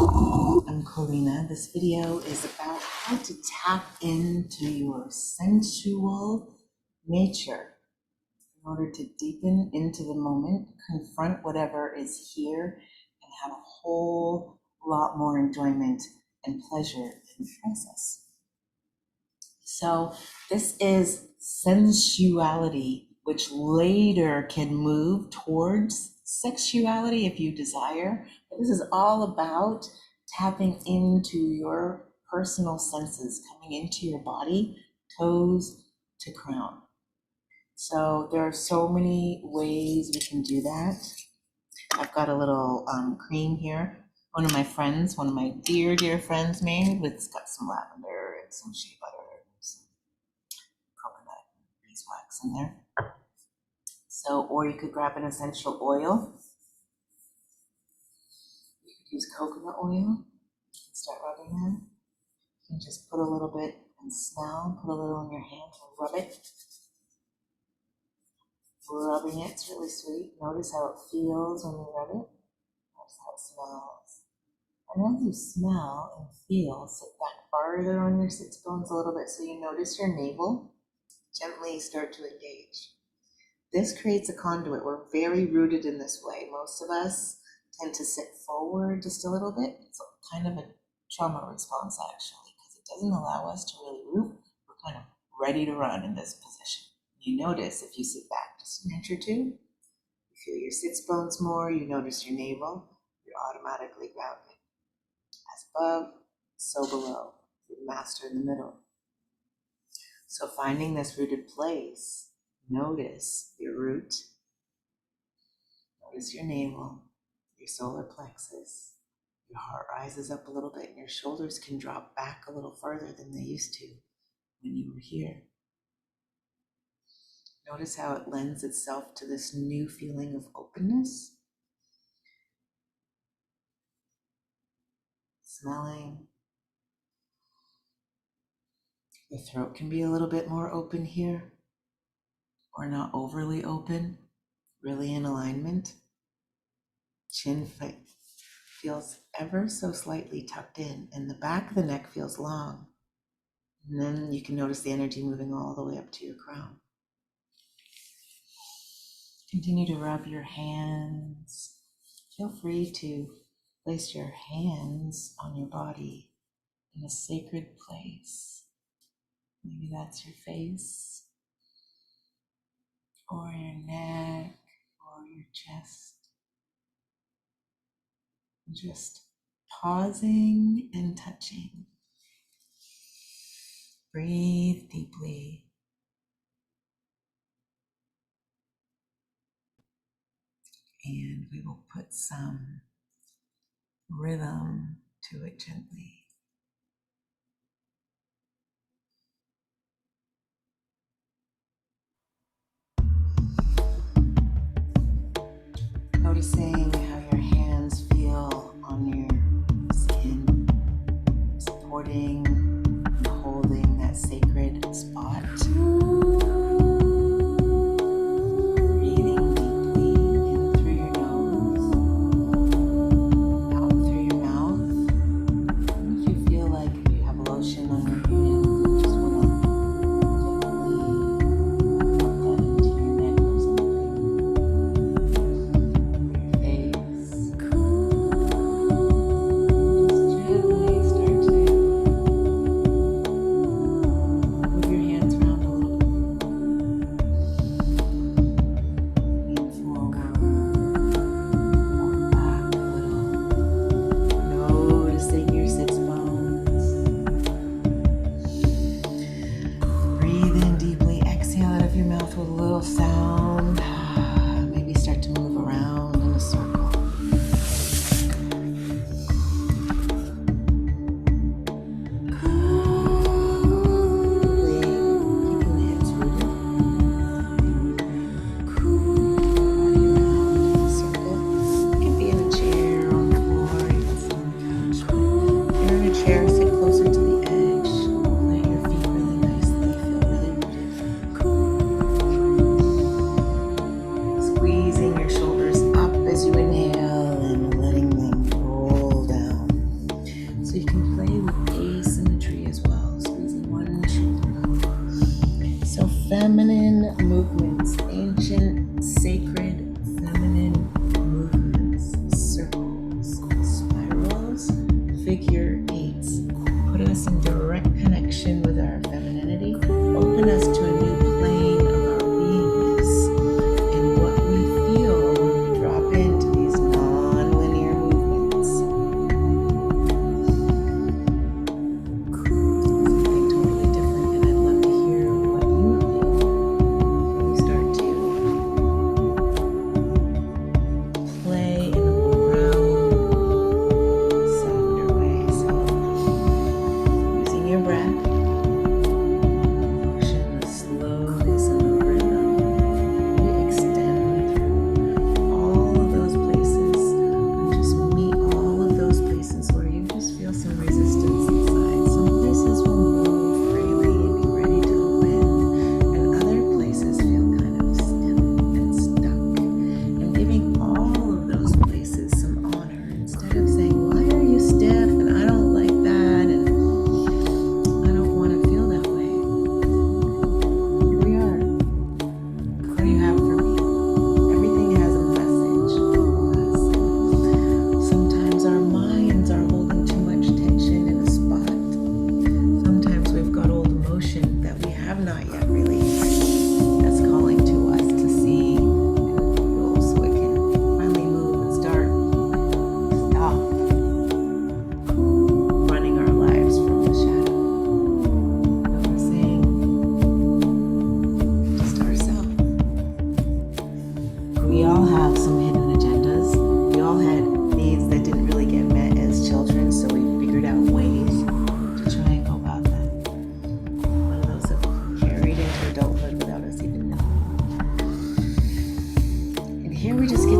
I'm Corina. This video is about how to tap into your sensual nature in order to deepen into the moment, confront whatever is here, and have a whole lot more enjoyment and pleasure in the process. So this is sensuality, which later can move towards sexuality if you desire. But this is all about tapping into your personal senses, coming into your body, toes to crown. So there are so many ways we can do that. I've got a little cream here. One of my dear friends made. It's got some lavender and some shea butter and some coconut beeswax in there. So, or you could grab an essential oil. You could use coconut oil. You can start rubbing that. You can just put a little bit and smell, put a little in your hand and rub it. Rubbing it, it's really sweet. Notice how it feels when you rub it. Notice how it smells. And as you smell and feel, sit back farther on your sits bones a little bit so you notice your navel. Gently start to engage. This creates a conduit. We're very rooted in this way. Most of us tend to sit forward just a little bit. It's kind of a trauma response actually, because it doesn't allow us to really root. We're kind of ready to run in this position. You notice if you sit back just an inch or two, you feel your sits bones more, you notice your navel, you're automatically grounded. As above, so below. You're the master in the middle. So finding this rooted place, notice your root, notice your navel, your solar plexus. Your heart rises up a little bit and your shoulders can drop back a little further than they used to when you were here. Notice how it lends itself to this new feeling of openness. Smelling. The throat can be a little bit more open here, or not overly open, really in alignment. Chin feels ever so slightly tucked in, and the back of the neck feels long. And then you can notice the energy moving all the way up to your crown. Continue to rub your hands. Feel free to place your hands on your body in a sacred place. Maybe that's your face, or your neck, or your chest. Just pausing and touching. Breathe deeply. And we will put some rhythm to it gently. Noticing how your hands feel on your skin, supporting and holding that sacred spot. Breathing deeply in through your nose, out through your mouth. And if you feel like you have lotion on your hand, you just want to gently rub that into your neck or something. Your face.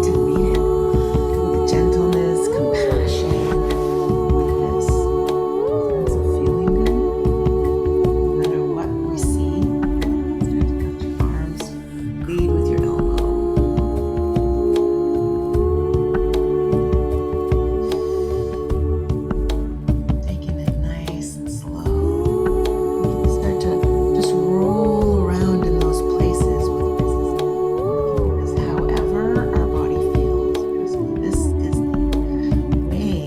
to meet it with gentleness, compassion, with this sense of feeling good. No matter what we see, start to touch your arms, lead with your elbow. Taking it nice and slow. Start to just roll around in those places with this however our body feels. This is the way.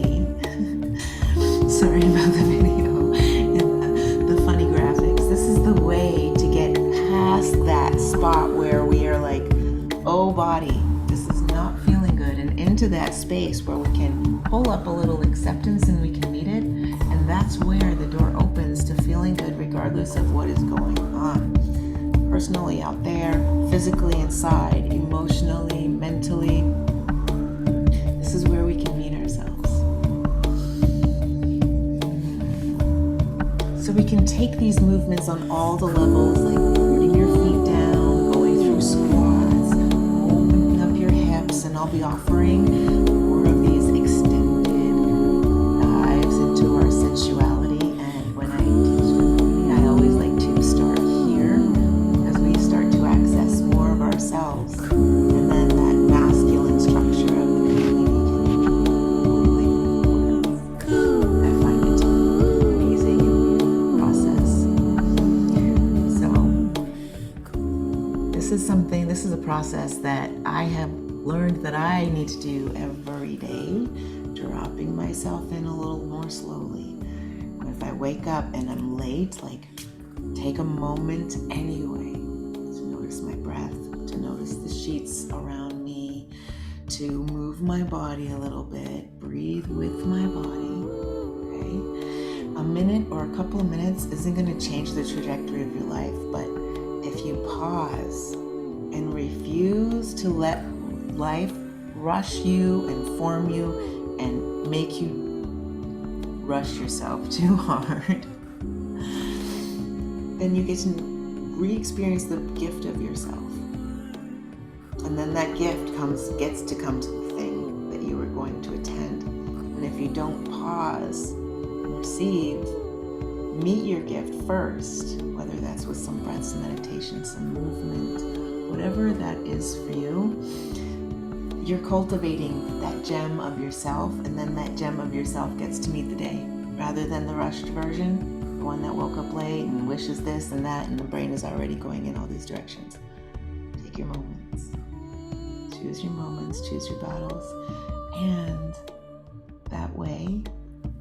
Sorry about the video and the funny graphics. This is the way to get past that spot where we are like, oh body, this is not feeling good, and into that space where we can pull up a little acceptance and we can meet it. And that's where the door opens to feeling good regardless of what is going on. Personally out there, physically inside, emotionally, mentally. This is where we can meet ourselves. So we can take these movements on all the levels, like putting your feet down, going through squats, opening up your hips, and I'll be offering more of these extended dives into our sensuality. And when I teach them, I always like to start here because we start to access more of ourselves, and then that masculine structure of the community can really work. I find it amazing process. So this is a process that I have learned that I need to do every day, dropping myself in a little more slowly. If I wake up and I'm late, like take a moment anyway to notice my breath, to notice the sheets around me, to move my body a little bit, breathe with my body, okay? A minute or a couple of minutes isn't going to change the trajectory of your life, but if you pause and refuse to let life rush you and form you and make you rush yourself too hard, then you get to re-experience the gift of yourself. And then that gift gets to come to the thing that you were going to attend. And if you don't pause and receive, meet your gift first, whether that's with some breaths, meditation, some movement, whatever that is for you. You're cultivating that gem of yourself, and then that gem of yourself gets to meet the day, rather than the rushed version, the one that woke up late and wishes this and that, and the brain is already going in all these directions. Take your moments. Choose your moments, choose your battles, and that way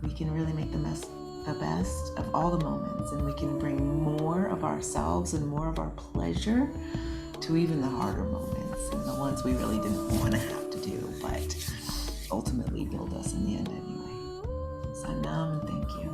we can really make the best of all the moments, and we can bring more of ourselves and more of our pleasure to even the harder moments and the ones we really didn't want to have to do, but ultimately build us in the end anyway. Satnam, and thank you.